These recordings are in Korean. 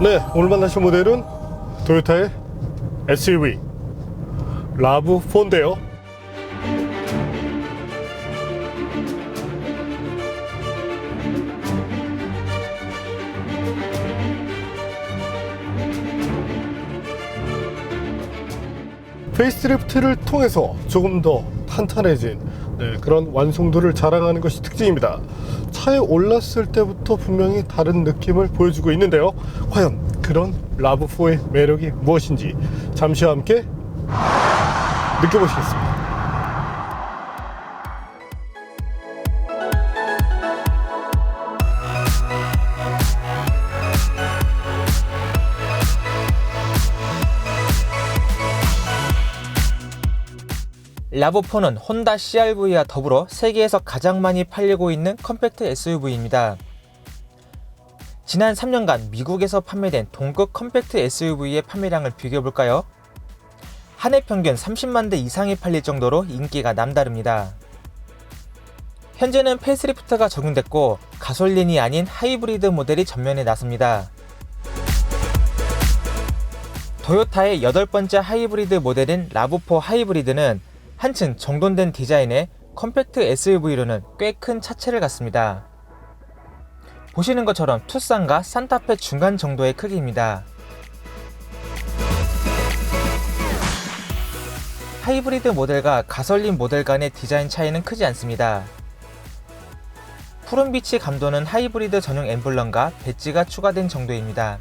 네, 오늘 만나실 모델은 토요타의 SUV 라브4인데요. 페이스리프트를 통해서 조금 더 탄탄해진 그런 완성도를 자랑하는 것이 특징입니다. 차에 올랐을 때부터 분명히 다른 느낌을 보여주고 있는데요. 과연 그런 라브4의 매력이 무엇인지 잠시 후 함께 느껴보시겠습니다. 라브4는 혼다 CR-V와 더불어 세계에서 가장 많이 팔리고 있는 컴팩트 SUV입니다. 지난 3년간 미국에서 판매된 동급 컴팩트 SUV의 판매량을 비교해볼까요? 한 해 평균 30만 대 이상이 팔릴 정도로 인기가 남다릅니다. 현재는 페이스리프트가 적용됐고 가솔린이 아닌 하이브리드 모델이 전면에 나섭니다. 토요타의 8번째 하이브리드 모델인 라브4 하이브리드는 한층 정돈된 디자인의 컴팩트 SUV로는 꽤 큰 차체를 갖습니다. 보시는 것처럼 투싼과 산타페 중간 정도의 크기입니다. 하이브리드 모델과 가솔린 모델 간의 디자인 차이는 크지 않습니다. 푸른빛이 감도는 하이브리드 전용 엠블럼과 배지가 추가된 정도입니다.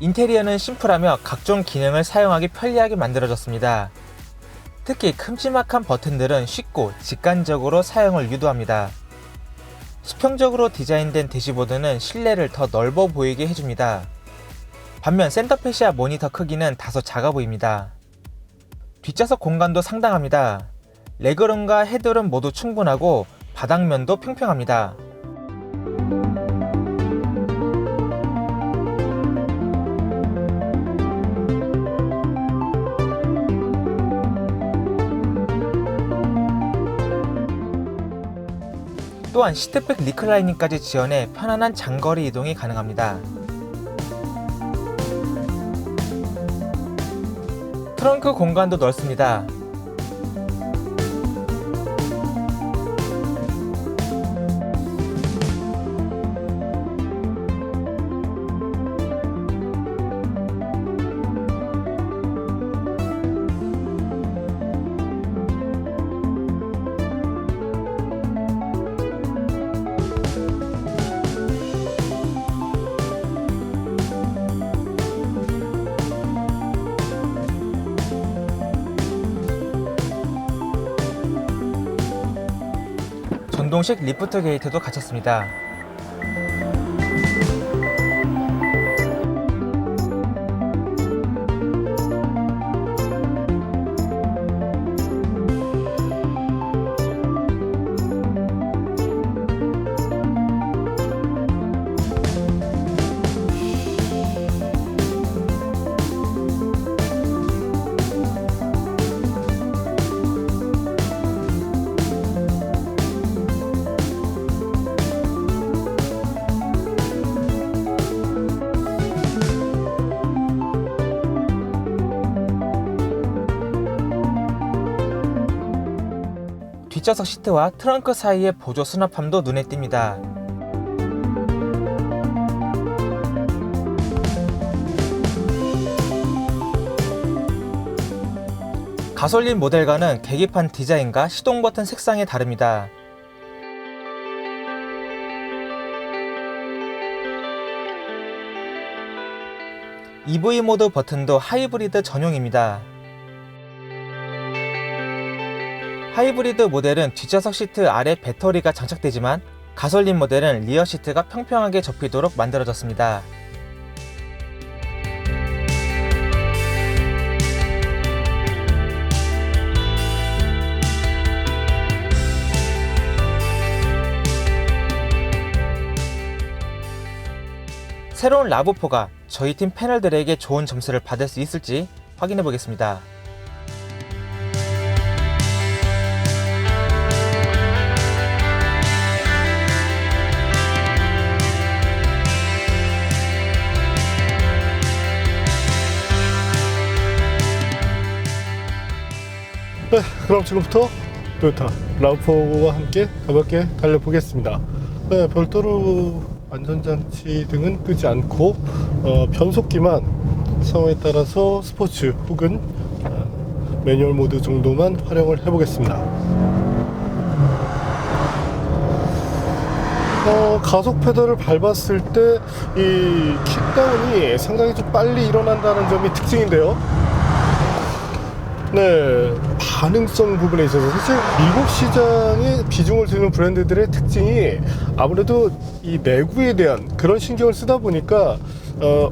인테리어는 심플하며 각종 기능을 사용하기 편리하게 만들어졌습니다. 특히 큼지막한 버튼들은 쉽고 직관적으로 사용을 유도합니다. 수평적으로 디자인된 대시보드는 실내를 더 넓어 보이게 해줍니다. 반면 센터페시아 모니터 크기는 다소 작아 보입니다. 뒷좌석 공간도 상당합니다. 레그룸과 헤드룸 모두 충분하고 바닥면도 평평합니다. 또한 시트백 리클라이닝까지 지원해 편안한 장거리 이동이 가능합니다. 트렁크 공간도 넓습니다. 전동식 리프트 게이트도 갖췄습니다. 뒷좌석 시트와 트렁크 사이의 보조 수납함도 눈에 띕니다. 가솔린 모델과는 계기판 디자인과 시동 버튼 색상이 다릅니다. EV 모드 버튼도 하이브리드 전용입니다. 하이브리드 모델은 뒷좌석 시트 아래 배터리가 장착되지만 가솔린 모델은 리어 시트가 평평하게 접히도록 만들어졌습니다. 새로운 라브4가 저희 팀 패널들에게 좋은 점수를 받을 수 있을지 확인해 보겠습니다. 네, 그럼 지금부터 토요타 RAV4와 함께 가볍게 달려보겠습니다. 네, 별도로 안전장치 등은 끄지 않고 변속기만 상황에 따라서 스포츠 혹은 매뉴얼 모드 정도만 활용을 해보겠습니다. 가속 페달을 밟았을 때 이 킥다운이 상당히 좀 빨리 일어난다는 점이 특징인데요. 네, 반응성 부분에 있어서 사실 미국 시장에 비중을 두는 브랜드들의 특징이 아무래도 이 내구에 대한 그런 신경을 쓰다 보니까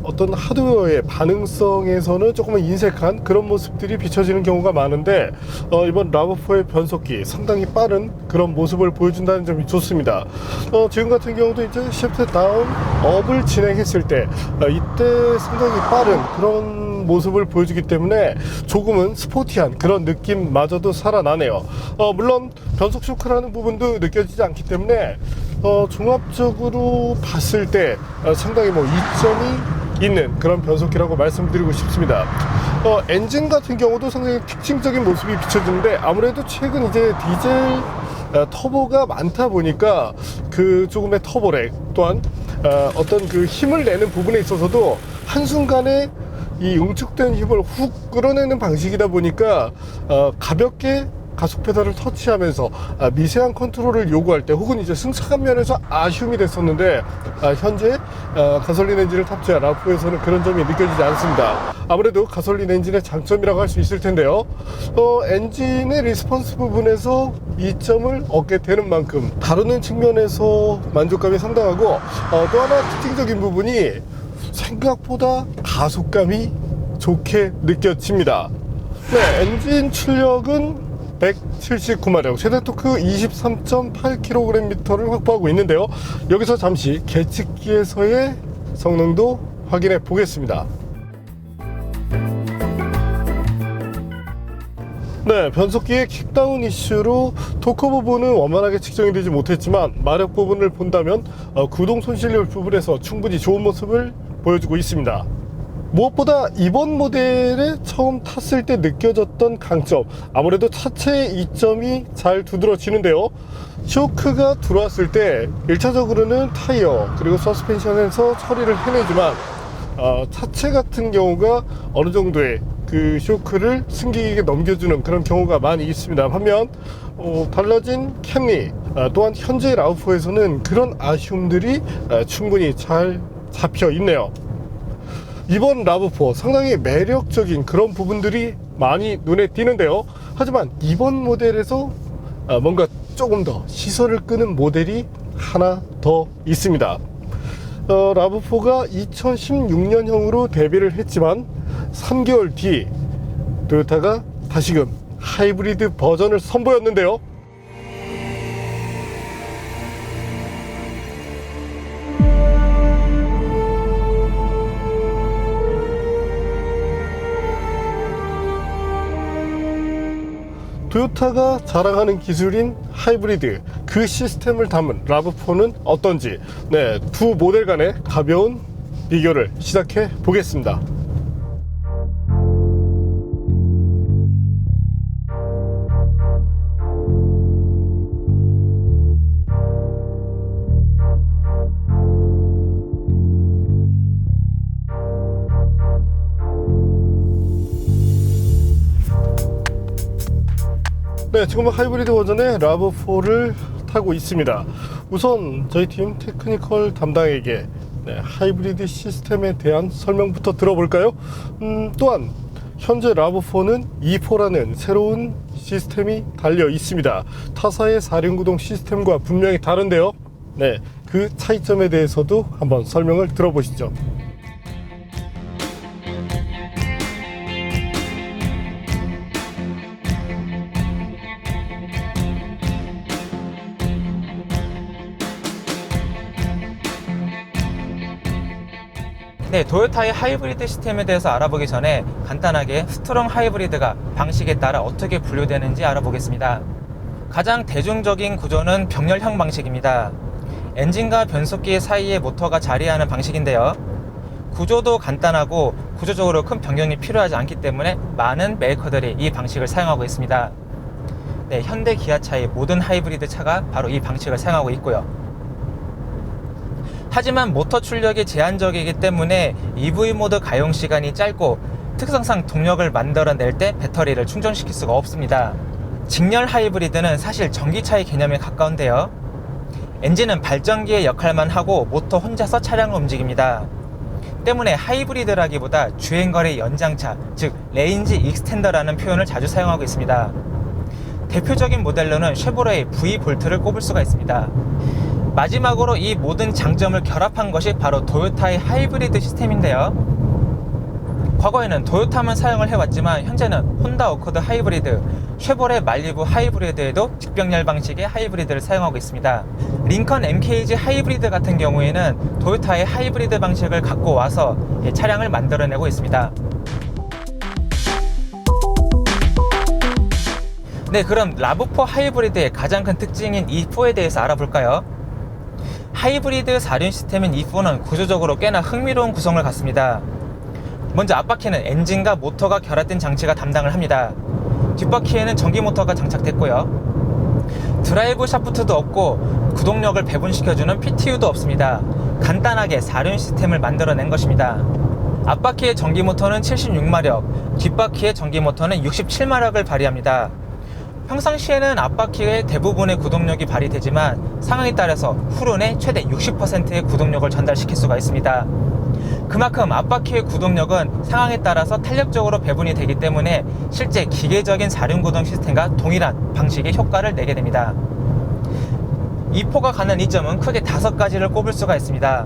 어떤 하드웨어의 반응성에서는 조금은 인색한 그런 모습들이 비춰지는 경우가 많은데 이번 RAV4의 변속기 상당히 빠른 그런 모습을 보여준다는 점이 좋습니다. 지금 같은 경우도 이제 시프트 다운 업을 진행했을 때 이때 상당히 빠른 그런 모습을 보여주기 때문에 조금은 스포티한 그런 느낌마저도 살아나네요. 물론 변속 쇼크라는 부분도 느껴지지 않기 때문에 종합적으로 봤을 때 상당히 이점이 있는 그런 변속기라고 말씀드리고 싶습니다. 엔진 같은 경우도 상당히 특징적인 모습이 비춰지는데 아무래도 최근 이제 디젤 터보가 많다 보니까 그 조금의 터보렉 또한 어떤 그 힘을 내는 부분에 있어서도 한순간에 이 응축된 힘을 훅 끌어내는 방식이다 보니까 가볍게 가속 페달을 터치하면서 미세한 컨트롤을 요구할 때 혹은 이제 승차감 면에서 아쉬움이 됐었는데 현재 가솔린 엔진을 탑재한 RAV4에서는 그런 점이 느껴지지 않습니다. 아무래도 가솔린 엔진의 장점이라고 할 수 있을 텐데요. 엔진의 리스폰스 부분에서 이점을 얻게 되는 만큼 다루는 측면에서 만족감이 상당하고 또 하나 특징적인 부분이 생각보다 가속감이 좋게 느껴집니다. 네, 엔진 출력은 179마력, 최대 토크 23.8kgm를 확보하고 있는데요. 여기서 잠시 계측기에서의 성능도 확인해 보겠습니다. 네, 변속기의 킥다운 이슈로 토크 부분은 원만하게 측정이 되지 못했지만 마력 부분을 본다면 구동 손실률 부분에서 충분히 좋은 모습을 보여주고 있습니다. 무엇보다 이번 모델에 처음 탔을 때 느껴졌던 강점, 아무래도 차체의 이점이 잘 두드러지는데요. 쇼크가 들어왔을 때 1차적으로는 타이어 그리고 서스펜션에서 처리를 해내지만 차체 같은 경우가 어느 정도의 그 쇼크를 승객에게 넘겨주는 그런 경우가 많이 있습니다. 반면 달라진 캠리 또한 현재 RAV4에서는 그런 아쉬움들이 충분히 잘 잡혀 있네요. 이번 RAV4 상당히 매력적인 그런 부분들이 많이 눈에 띄는데요. 하지만 이번 모델에서 뭔가 조금 더 시선을 끄는 모델이 하나 더 있습니다. RAV4가 2016년형으로 데뷔를 했지만 3개월 뒤 토요타가 다시금 하이브리드 버전을 선보였는데요. 토요타가 자랑하는 기술인 하이브리드, 그 시스템을 담은 RAV4는 어떤지, 네, 두 모델 간의 가벼운 비교를 시작해 보겠습니다. 네, 지금은 하이브리드 버전의 RAV4를 타고 있습니다. 우선 저희 팀 테크니컬 담당에게 하이브리드 시스템에 대한 설명부터 들어볼까요? 또한 현재 RAV4는 E4라는 새로운 시스템이 달려 있습니다. 타사의 4륜구동 시스템과 분명히 다른데요. 네, 그 차이점에 대해서도 한번 설명을 들어보시죠. 네, 토요타의 하이브리드 시스템에 대해서 알아보기 전에 간단하게 스트롱 하이브리드가 방식에 따라 어떻게 분류되는지 알아보겠습니다. 가장 대중적인 구조는 병렬형 방식입니다. 엔진과 변속기 사이에 모터가 자리하는 방식인데요. 구조도 간단하고 구조적으로 큰 변경이 필요하지 않기 때문에 많은 메이커들이 이 방식을 사용하고 있습니다. 네, 현대 기아차의 모든 하이브리드 차가 바로 이 방식을 사용하고 있고요. 하지만 모터 출력이 제한적이기 때문에 EV 모드 가용 시간이 짧고 특성상 동력을 만들어낼 때 배터리를 충전시킬 수가 없습니다. 직렬 하이브리드는 사실 전기차의 개념에 가까운데요. 엔진은 발전기의 역할만 하고 모터 혼자서 차량을 움직입니다. 때문에 하이브리드라기보다 주행거리 연장차, 즉 레인지 익스텐더라는 표현을 자주 사용하고 있습니다. 대표적인 모델로는 쉐보레의 V-볼트를 꼽을 수가 있습니다. 마지막으로 이 모든 장점을 결합한 것이 바로 도요타의 하이브리드 시스템인데요. 과거에는 토요타만 사용을 해왔지만 현재는 혼다 어코드 하이브리드, 쉐보레 말리부 하이브리드에도 직병렬 방식의 하이브리드를 사용하고 있습니다. 링컨 MKG 하이브리드 같은 경우에는 토요타의 하이브리드 방식을 갖고 와서 차량을 만들어내고 있습니다. 네, 그럼 라브4 하이브리드의 가장 큰 특징인 E4에 대해서 알아볼까요? 하이브리드 4륜 시스템인 E4는 구조적으로 꽤나 흥미로운 구성을 갖습니다. 먼저 앞바퀴는 엔진과 모터가 결합된 장치가 담당을 합니다. 뒷바퀴에는 전기 모터가 장착됐고요. 드라이브 샤프트도 없고 구동력을 배분시켜주는 PTU도 없습니다. 간단하게 4륜 시스템을 만들어낸 것입니다. 앞바퀴의 전기 모터는 76마력, 뒷바퀴의 전기 모터는 67마력을 발휘합니다. 평상시에는 앞바퀴의 대부분의 구동력이 발휘되지만 상황에 따라서 후륜에 최대 60%의 구동력을 전달시킬 수가 있습니다. 그만큼 앞바퀴의 구동력은 상황에 따라서 탄력적으로 배분이 되기 때문에 실제 기계적인 4륜 구동 시스템과 동일한 방식의 효과를 내게 됩니다. E4가 갖는 이점은 크게 5가지를 꼽을 수가 있습니다.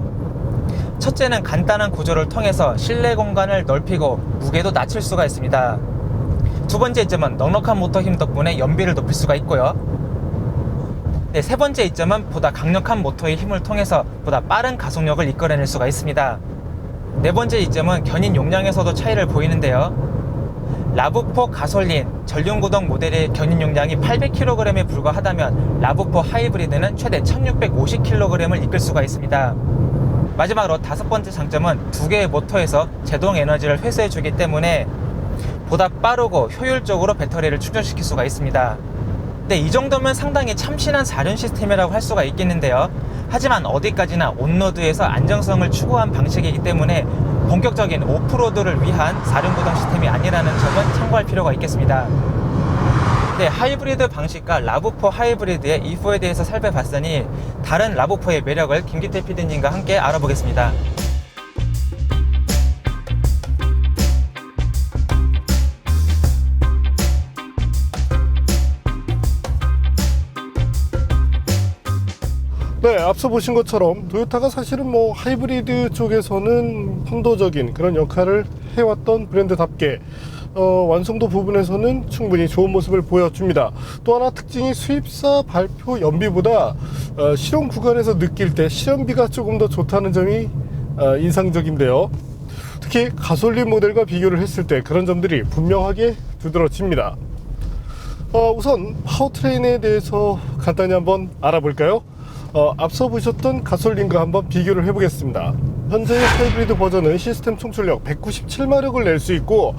첫째는 간단한 구조를 통해서 실내 공간을 넓히고 무게도 낮출 수가 있습니다. 두 번째 이점은 넉넉한 모터 힘 덕분에 연비를 높일 수가 있고요. 네, 세 번째 이점은 보다 강력한 모터의 힘을 통해서 보다 빠른 가속력을 이끌어낼 수가 있습니다. 네 번째 이점은 견인 용량에서도 차이를 보이는데요. 라브4 가솔린 전륜구동 모델의 견인 용량이 800kg에 불과하다면 라브4 하이브리드는 최대 1650kg을 이끌 수가 있습니다. 마지막으로 5번째 장점은 두 개의 모터에서 제동 에너지를 회수해주기 때문에 보다 빠르고 효율적으로 배터리를 충전시킬 수가 있습니다. 네, 이 정도면 상당히 참신한 4륜 시스템이라고 할 수가 있겠는데요. 하지만 어디까지나 온로드에서 안정성을 추구한 방식이기 때문에 본격적인 오프로드를 위한 4륜 구동 시스템이 아니라는 점은 참고할 필요가 있겠습니다. 네, 하이브리드 방식과 라브4 하이브리드의 E4에 대해서 살펴봤으니 다른 라브4의 매력을 김기태 PD님과 함께 알아보겠습니다. 네, 앞서 보신 것처럼 토요타가 사실은 뭐 하이브리드 쪽에서는 선도적인 그런 역할을 해왔던 브랜드답게 완성도 부분에서는 충분히 좋은 모습을 보여줍니다. 또 하나 특징이 수입사 발표 연비보다 실용 구간에서 느낄 때 실연비가 조금 더 좋다는 점이 인상적인데요. 특히 가솔린 모델과 비교를 했을 때 그런 점들이 분명하게 두드러집니다. 우선 파워트레인에 대해서 간단히 한번 알아볼까요? 앞서 보셨던 가솔린과 한번 비교를 해보겠습니다. 현재의 하이브리드 버전은 시스템 총출력 197마력을 낼 수 있고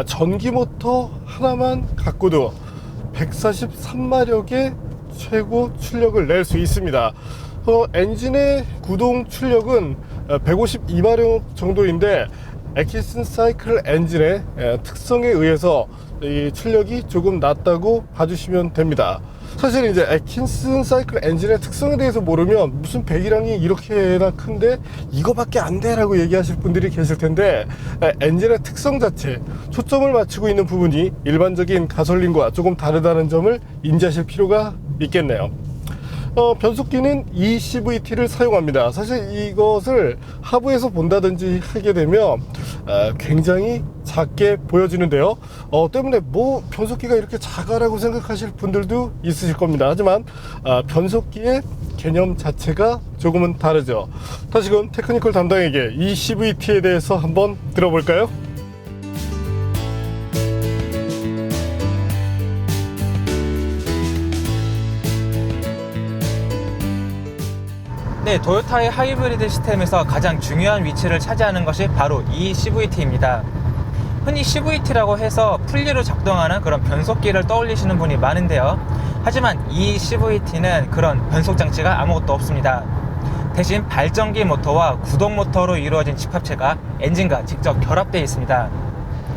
전기 모터 하나만 갖고도 143마력의 최고 출력을 낼 수 있습니다. 엔진의 구동 출력은 152마력 정도인데 애킨슨 사이클 엔진의 특성에 의해서 이 출력이 조금 낮다고 봐주시면 됩니다. 사실 이제 애킨슨 사이클 엔진의 특성에 대해서 모르면 무슨 배기량이 이렇게나 큰데 이거밖에 안 돼 라고 얘기하실 분들이 계실 텐데 엔진의 특성 자체 초점을 맞추고 있는 부분이 일반적인 가솔린과 조금 다르다는 점을 인지하실 필요가 있겠네요. 변속기는 eCVT를 사용합니다. 사실 이것을 하부에서 본다든지 하게 되면 굉장히 작게 보여지는데요. 때문에 뭐 변속기가 이렇게 작아라고 생각하실 분들도 있으실 겁니다. 하지만 변속기의 개념 자체가 조금은 다르죠. 다시금 테크니컬 담당에게 eCVT에 대해서 한번 들어볼까요? 네, 토요타의 하이브리드 시스템에서 가장 중요한 위치를 차지하는 것이 바로 eCVT입니다. 흔히 CVT라고 해서 풀리로 작동하는 그런 변속기를 떠올리시는 분이 많은데요. 하지만 이 CVT는 그런 변속 장치가 아무것도 없습니다. 대신 발전기 모터와 구동 모터로 이루어진 집합체가 엔진과 직접 결합되어 있습니다.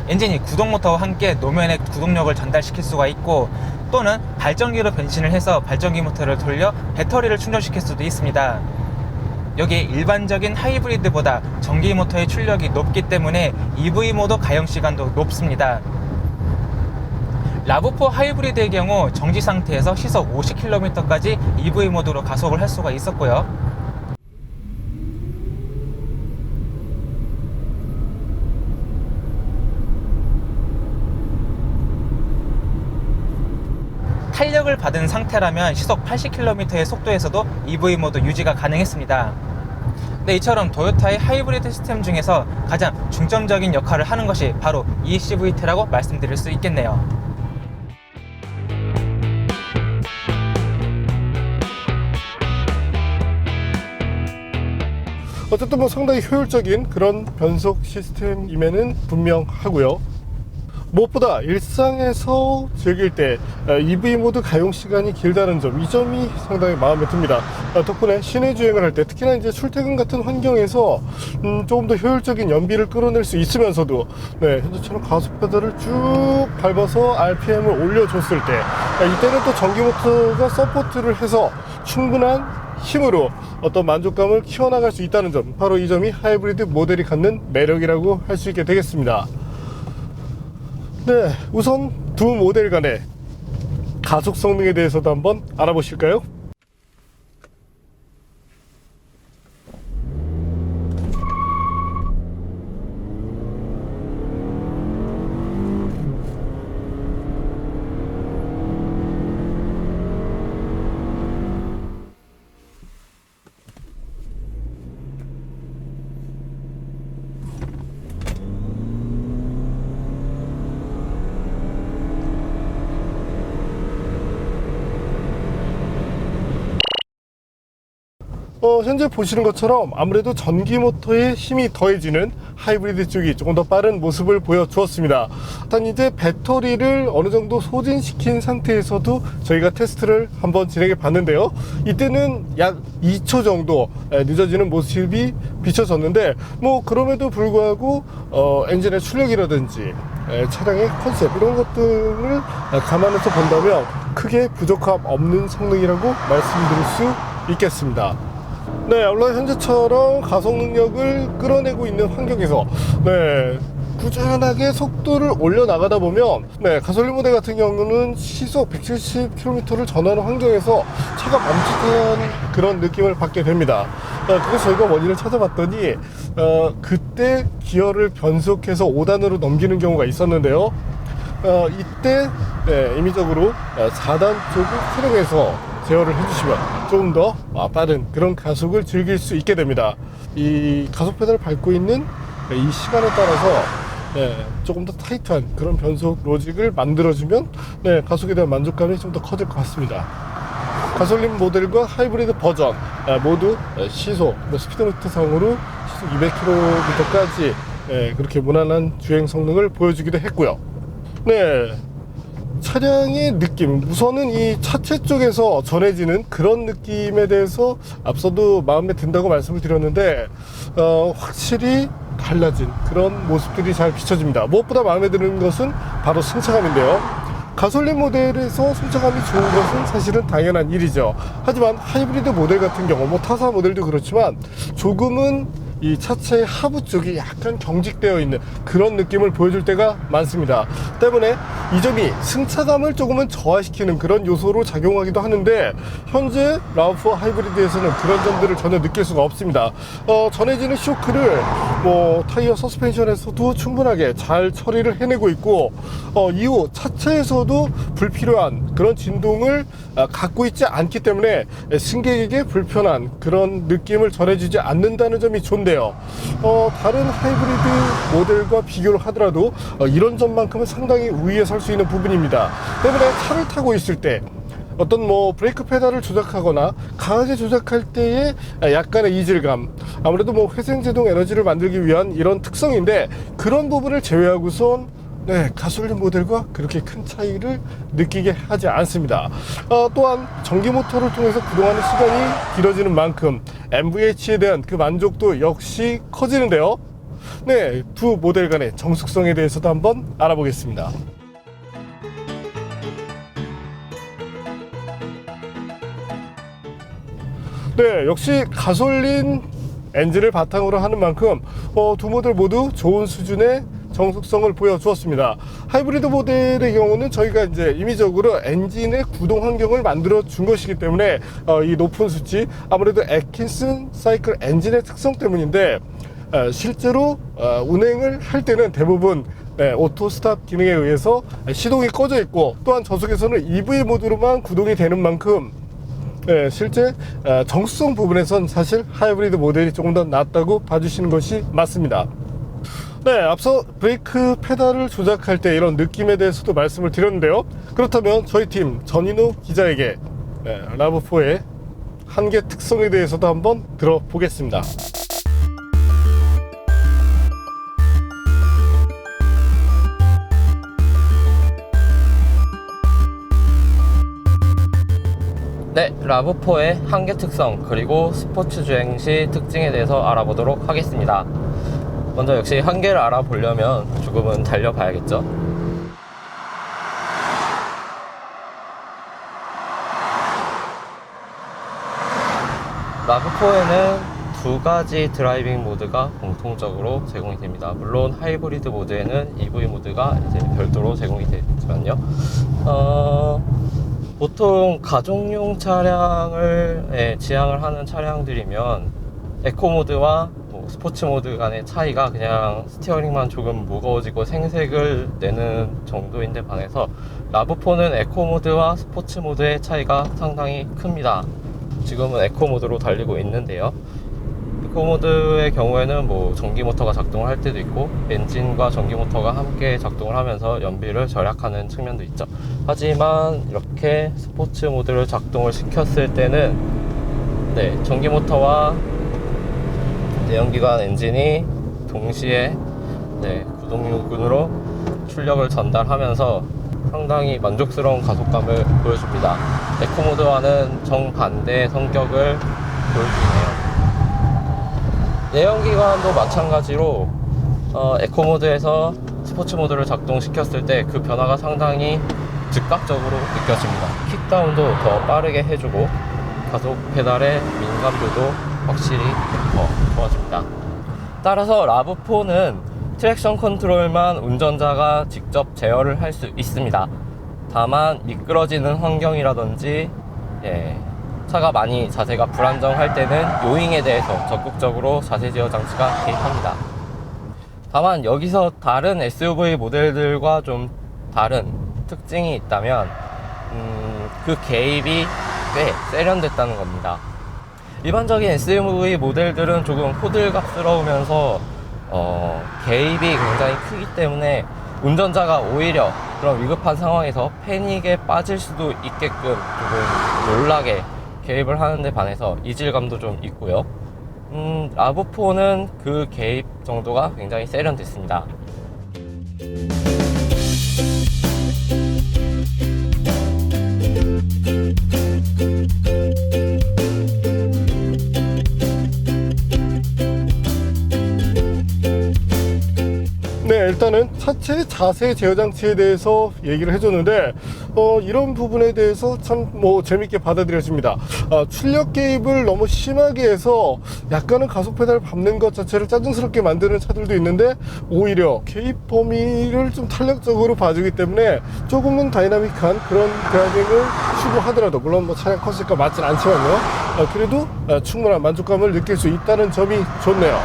엔진이 구동 모터와 함께 노면에 구동력을 전달시킬 수가 있고, 또는 발전기로 변신을 해서 발전기 모터를 돌려 배터리를 충전시킬 수도 있습니다. 여기에 일반적인 하이브리드보다 전기 모터의 출력이 높기 때문에 EV 모드 가용 시간도 높습니다. 라브4 하이브리드의 경우 정지 상태에서 시속 50km까지 EV 모드로 가속을 할 수가 있었고요. 탄력을 받은 상태라면 시속 80km의 속도에서도 EV 모드 유지가 가능했습니다. 네, 이처럼 토요타의 하이브리드 시스템 중에서 가장 중점적인 역할을 하는 것이 바로 이 CVT라고 말씀드릴 수 있겠네요. 어쨌든 뭐 상당히 효율적인 그런 변속 시스템임에는 분명하고요. 무엇보다 일상에서 즐길 때 EV 모드 가용 시간이 길다는 점, 이 점이 상당히 마음에 듭니다. 덕분에 시내 주행을 할 때, 특히나 이제 출퇴근 같은 환경에서 조금 더 효율적인 연비를 끌어낼 수 있으면서도, 네, 현재처럼 가속 페달을 쭉 밟아서 RPM을 올려줬을 때, 이때는 또 전기 모터가 서포트를 해서 충분한 힘으로 어떤 만족감을 키워나갈 수 있다는 점, 바로 이 점이 하이브리드 모델이 갖는 매력이라고 할 수 있게 되겠습니다. 네, 우선 두 모델 간의 가속 성능에 대해서도 한번 알아보실까요? 현재 보시는 것처럼 아무래도 전기 모터의 힘이 더해지는 하이브리드 쪽이 조금 더 빠른 모습을 보여주었습니다. 일단 이제 배터리를 어느 정도 소진시킨 상태에서도 저희가 테스트를 한번 진행해 봤는데요. 이때는 약 2초 정도 늦어지는 모습이 비춰졌는데, 뭐 그럼에도 불구하고 엔진의 출력이라든지 차량의 컨셉, 이런 것들을 감안해서 본다면 크게 부족함 없는 성능이라고 말씀드릴 수 있겠습니다. 네, 물론 현재처럼 가속 능력을 끌어내고 있는 환경에서, 네, 꾸준하게 속도를 올려 나가다 보면, 네, 가솔린 모델 같은 경우는 시속 170km를 전하는 환경에서 차가 멈칫한 그런 느낌을 받게 됩니다. 그래서 저희가 원인을 찾아봤더니 그때 기어를 변속해서 5단으로 넘기는 경우가 있었는데요. 이때 네, 임의적으로 4단 쪽을 활용해서 제어를 해주시면 조금 더 빠른 그런 가속을 즐길 수 있게 됩니다. 이 가속 페달을 밟고 있는 이 시간에 따라서 조금 더 타이트한 그런 변속 로직을 만들어주면 가속에 대한 만족감이 좀 더 커질 것 같습니다. 가솔린 모델과 하이브리드 버전 모두 시속, 스피드미터 상으로 시속 200km까지 그렇게 무난한 주행 성능을 보여주기도 했고요. 네, 차량의 느낌, 우선은 이 차체 쪽에서 전해지는 그런 느낌에 대해서 앞서도 마음에 든다고 말씀을 드렸는데, 확실히 달라진 그런 모습들이 잘 비춰집니다. 무엇보다 마음에 드는 것은 바로 승차감인데요. 가솔린 모델에서 승차감이 좋은 것은 사실은 당연한 일이죠. 하지만 하이브리드 모델 같은 경우, 뭐 타사 모델도 그렇지만 조금은 이 차체의 하부 쪽이 약간 경직되어 있는 그런 느낌을 보여줄 때가 많습니다. 때문에 이 점이 승차감을 조금은 저하시키는 그런 요소로 작용하기도 하는데, 현재 라브4 하이브리드에서는 그런 점들을 전혀 느낄 수가 없습니다. 전해지는 쇼크를 뭐 타이어 서스펜션에서도 충분하게 잘 처리를 해내고 있고, 이후 차체에서도 불필요한 그런 진동을 갖고 있지 않기 때문에 승객에게 불편한 그런 느낌을 전해주지 않는다는 점이 좋은데요. 다른 하이브리드 모델과 비교를 하더라도 이런 점만큼은 상당히 우위에 설 수 있는 부분입니다. 때문에 차를 타고 있을 때 어떤 뭐 브레이크 페달을 조작하거나 강하게 조작할 때의 약간의 이질감, 아무래도 뭐 회생제동 에너지를 만들기 위한 이런 특성인데, 그런 부분을 제외하고선 가솔린 모델과 그렇게 큰 차이를 느끼게 하지 않습니다. 또한 전기 모터를 통해서 구동하는 시간이 길어지는 만큼 MVH에 대한 그 만족도 역시 커지는데요. 두 모델 간의 정숙성에 대해서도 한번 알아보겠습니다. 역시 가솔린 엔진을 바탕으로 하는 만큼 두 모델 모두 좋은 수준의 정숙성을 보여주었습니다. 하이브리드 모델의 경우는 저희가 이제 임의적으로 엔진의 구동 환경을 만들어 준 것이기 때문에 이 높은 수치, 아무래도 애킨슨 사이클 엔진의 특성 때문인데, 실제로 운행을 할 때는 대부분 오토 스탑 기능에 의해서 시동이 꺼져 있고, 또한 저속에서는 EV 모드로만 구동이 되는 만큼 실제 정수성 부분에선 사실 하이브리드 모델이 조금 더 낫다고 봐주시는 것이 맞습니다. 앞서 브레이크 페달을 조작할 때 이런 느낌에 대해서도 말씀을 드렸는데요. 그렇다면 저희 팀 전인우 기자에게 라브4의 한계 특성에 대해서도 한번 들어보겠습니다. 라브4의 한계 특성 그리고 스포츠 주행 시 특징에 대해서 알아보도록 하겠습니다. 먼저 역시 한계를 알아보려면 조금은 달려봐야겠죠. 라브4에는 두 가지 드라이빙 모드가 공통적으로 제공이 됩니다. 물론 하이브리드 모드에는 EV 모드가 이제 별도로 제공이 되지만요. 보통 가족용 차량을 지향을 하는 차량들이면 에코 모드와 스포츠 모드 간의 차이가 그냥 스티어링만 조금 무거워지고 생색을 내는 정도인데 반해서 라브4는 에코 모드와 스포츠 모드의 차이가 상당히 큽니다. 지금은 에코 모드로 달리고 있는데요. 에코 모드의 경우에는 뭐 전기 모터가 작동을 할 때도 있고, 엔진과 전기 모터가 함께 작동을 하면서 연비를 절약하는 측면도 있죠. 하지만 이렇게 스포츠 모드를 작동을 시켰을 때는 전기 모터와 내연기관 엔진이 동시에 구동유군으로 출력을 전달하면서 상당히 만족스러운 가속감을 보여줍니다. 에코 모드와는 정반대의 성격을 보여주네요. 내연기관도 마찬가지로 에코 모드에서 스포츠 모드를 작동시켰을 때 그 변화가 상당히 즉각적으로 느껴집니다. 킥다운도 더 빠르게 해주고 가속 페달의 민감도도 확실히 더 좋아집니다. 따라서 라브4는 트랙션 컨트롤만 운전자가 직접 제어를 할 수 있습니다. 다만 미끄러지는 환경이라든지 차가 많이 자세가 불안정할 때는 요잉에 대해서 적극적으로 자세 제어 장치가 개입합니다. 다만 여기서 다른 SUV 모델들과 좀 다른 특징이 있다면 그 개입이 꽤 세련됐다는 겁니다. 일반적인 SUV 모델들은 조금 호들갑스러우면서 개입이 굉장히 크기 때문에 운전자가 오히려 그런 위급한 상황에서 패닉에 빠질 수도 있게끔 조금 놀라게 개입을 하는데 반해서 이질감도 좀 있고요. 라브4는 그 개입 정도가 굉장히 세련됐습니다. 일단은 차체 자세 제어 장치에 대해서 얘기를 해줬는데 이런 부분에 대해서 참 재밌게 받아들여집니다. 출력 개입을 너무 심하게 해서 약간은 가속 페달을 밟는 것 자체를 짜증스럽게 만드는 차들도 있는데, 오히려 개입 범위를 좀 탄력적으로 봐주기 때문에 조금은 다이나믹한 그런 드라이빙을 추구하더라도, 물론 차량 컷일까 맞진 않지만요, 그래도 충분한 만족감을 느낄 수 있다는 점이 좋네요.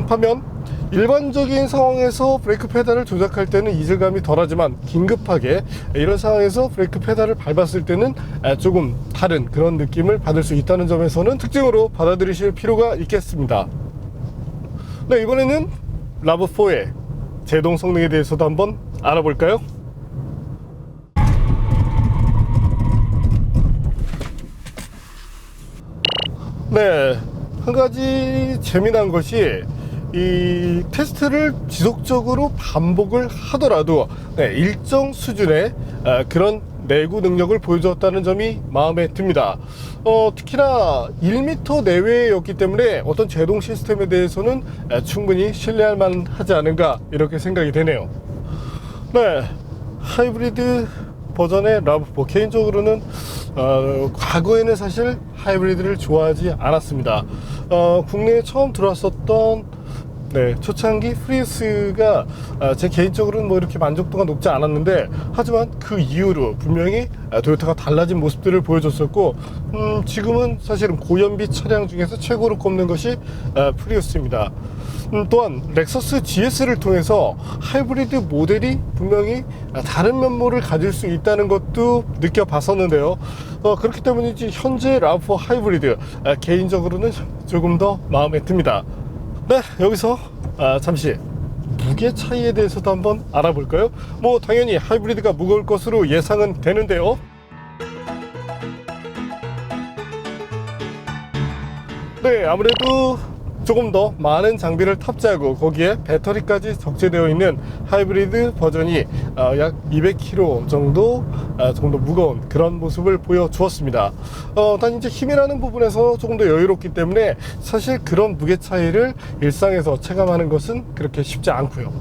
반면 일반적인 상황에서 브레이크 페달을 조작할 때는 이질감이 덜하지만, 긴급하게 이런 상황에서 브레이크 페달을 밟았을 때는 조금 다른 그런 느낌을 받을 수 있다는 점에서는 특징으로 받아들이실 필요가 있겠습니다. 이번에는 라브4의 제동 성능에 대해서도 한번 알아볼까요? 네, 한 가지 재미난 것이 이 테스트를 지속적으로 반복을 하더라도 일정 수준의 그런 내구 능력을 보여주었다는 점이 마음에 듭니다. 특히나 1m 내외였기 때문에 어떤 제동 시스템에 대해서는 충분히 신뢰할 만하지 않은가 이렇게 생각이 되네요. 네, 하이브리드 버전의 RAV4 개인적으로는 과거에는 사실 하이브리드를 좋아하지 않았습니다. 국내에 처음 들어왔었던 초창기 프리우스가 제 개인적으로는 뭐 이렇게 만족도가 높지 않았는데, 하지만 그 이후로 분명히 토요타가 달라진 모습들을 보여줬었고, 지금은 사실은 고연비 차량 중에서 최고로 꼽는 것이 프리우스입니다. 또한 렉서스 GS를 통해서 하이브리드 모델이 분명히 다른 면모를 가질 수 있다는 것도 느껴봤었는데요. 그렇기 때문인지 현재 RAV4 하이브리드 개인적으로는 조금 더 마음에 듭니다. 네, 여기서 잠시 무게 차이에 대해서도 한번 알아볼까요? 뭐 당연히 하이브리드가 무거울 것으로 예상은 되는데요. 네, 아무래도 조금 더 많은 장비를 탑재하고 거기에 배터리까지 적재되어 있는 하이브리드 버전이 약 200kg 정도 조금 더 무거운 그런 모습을 보여주었습니다. 단 이제 힘이라는 부분에서 조금 더 여유롭기 때문에 사실 그런 무게 차이를 일상에서 체감하는 것은 그렇게 쉽지 않고요.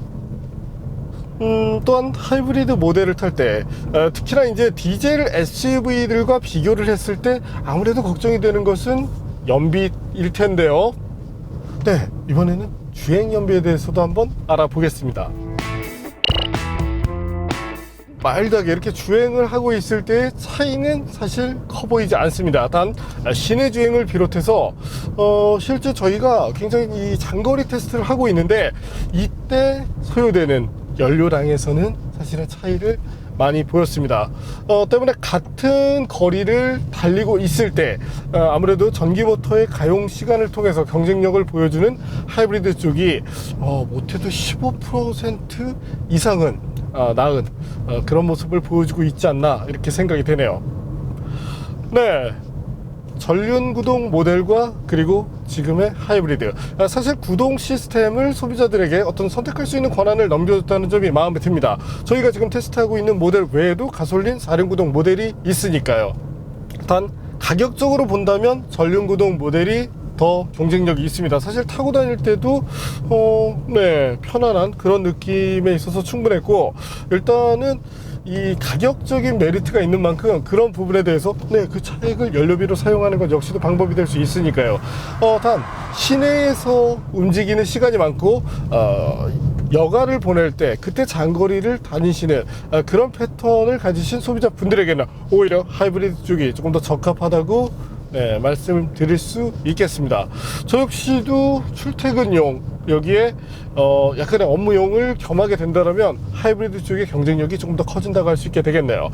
또한 하이브리드 모델을 탈 때 특히나 이제 디젤 SUV들과 비교를 했을 때 아무래도 걱정이 되는 것은 연비일 텐데요. 네, 이번에는 주행 연비에 대해서도 한번 알아보겠습니다. 마일드하게 이렇게 주행을 하고 있을 때의 차이는 사실 커 보이지 않습니다. 단 시내 주행을 비롯해서 실제 저희가 굉장히 이 장거리 테스트를 하고 있는데, 이때 소요되는 연료량에서는 사실은 차이를 많이 보였습니다. 때문에 같은 거리를 달리고 있을 때 아무래도 전기 모터의 가용 시간을 통해서 경쟁력을 보여주는 하이브리드 쪽이 못해도 15% 이상은 나은 그런 모습을 보여주고 있지 않나 이렇게 생각이 되네요. 네, 전륜 구동 모델과 그리고 지금의 하이브리드, 사실 구동 시스템을 소비자들에게 어떤 선택할 수 있는 권한을 넘겨줬다는 점이 마음에 듭니다. 저희가 지금 테스트하고 있는 모델 외에도 가솔린 4륜 구동 모델이 있으니까요. 단 가격적으로 본다면 전륜 구동 모델이 더 경쟁력이 있습니다. 사실 타고 다닐 때도 편안한 그런 느낌에 있어서 충분했고, 일단은 이 가격적인 메리트가 있는 만큼 그런 부분에 대해서 그 차액을 연료비로 사용하는 것 역시도 방법이 될 수 있으니까요. 단 시내에서 움직이는 시간이 많고 여가를 보낼 때 그때 장거리를 다니시는 그런 패턴을 가지신 소비자분들에게는 오히려 하이브리드 쪽이 조금 더 적합하다고 말씀을 드릴 수 있겠습니다. 저 역시도 출퇴근용, 여기에 약간의 업무용을 겸하게 된다면 하이브리드 쪽의 경쟁력이 조금 더 커진다고 할 수 있게 되겠네요.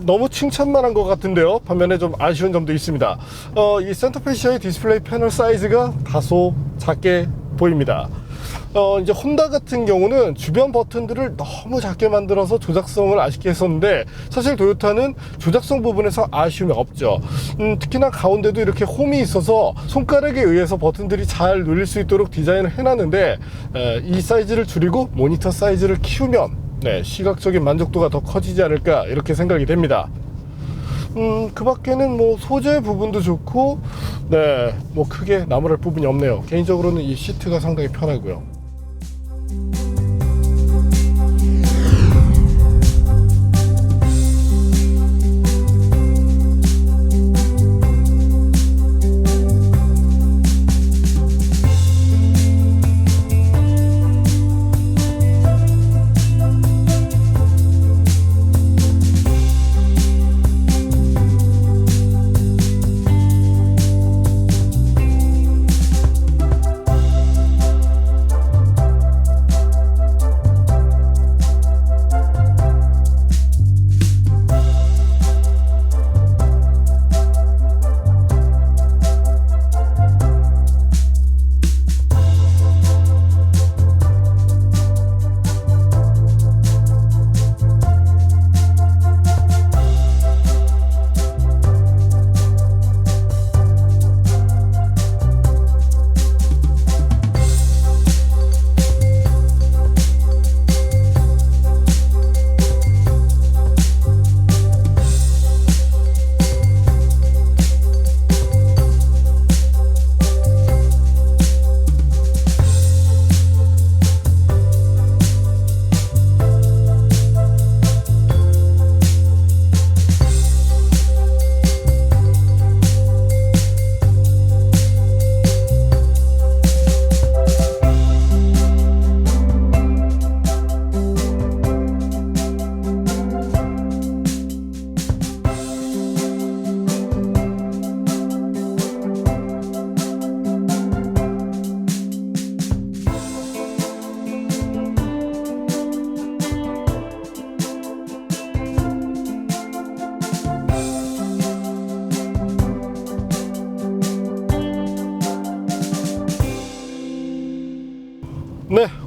너무 칭찬만 한 것 같은데요, 반면에 좀 아쉬운 점도 있습니다. 이 센터페시아의 디스플레이 패널 사이즈가 다소 작게 보입니다. 이제 혼다 같은 경우는 주변 버튼들을 너무 작게 만들어서 조작성을 아쉽게 했었는데, 사실 토요타는 조작성 부분에서 아쉬움이 없죠. 특히나 가운데도 이렇게 홈이 있어서 손가락에 의해서 버튼들이 잘 누릴 수 있도록 디자인을 해놨는데, 이 사이즈를 줄이고 모니터 사이즈를 키우면 시각적인 만족도가 더 커지지 않을까 이렇게 생각이 됩니다. 그 밖에는 뭐 소재 부분도 좋고 뭐 크게 나무랄 부분이 없네요. 개인적으로는 이 시트가 상당히 편하고요.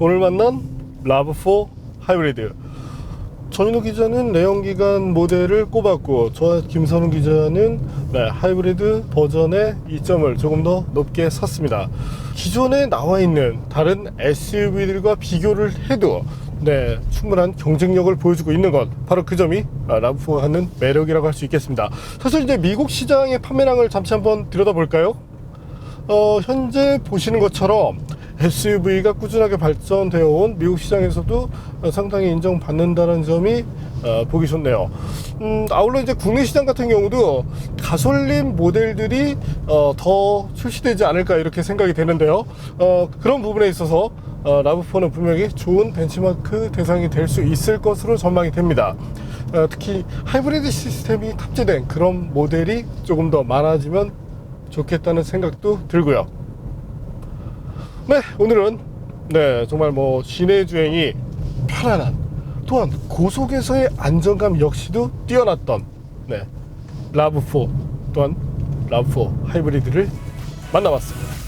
오늘 만난 라브4 하이브리드. 전인호 기자는 내연기관 모델을 꼽았고, 저와 김선우 기자는 하이브리드 버전의 이점을 조금 더 높게 샀습니다. 기존에 나와 있는 다른 SUV들과 비교를 해도 충분한 경쟁력을 보여주고 있는 것, 바로 그 점이 라브4가 갖는 매력이라고 할 수 있겠습니다. 사실 이제 미국 시장의 판매량을 잠시 한번 들여다볼까요? 현재 보시는 것처럼 SUV가 꾸준하게 발전되어 온 미국 시장에서도 상당히 인정받는다는 점이 보기 좋네요. 아울러 이제 국내 시장 같은 경우도 가솔린 모델들이 더 출시되지 않을까 이렇게 생각이 되는데요. 그런 부분에 있어서 라브4는 분명히 좋은 벤치마크 대상이 될 수 있을 것으로 전망이 됩니다. 특히 하이브리드 시스템이 탑재된 그런 모델이 조금 더 많아지면 좋겠다는 생각도 들고요. 오늘은 정말 시내 주행이 편안한, 또한 고속에서의 안정감 역시도 뛰어났던 라브4, 또한 라브4 하이브리드를 만나봤습니다.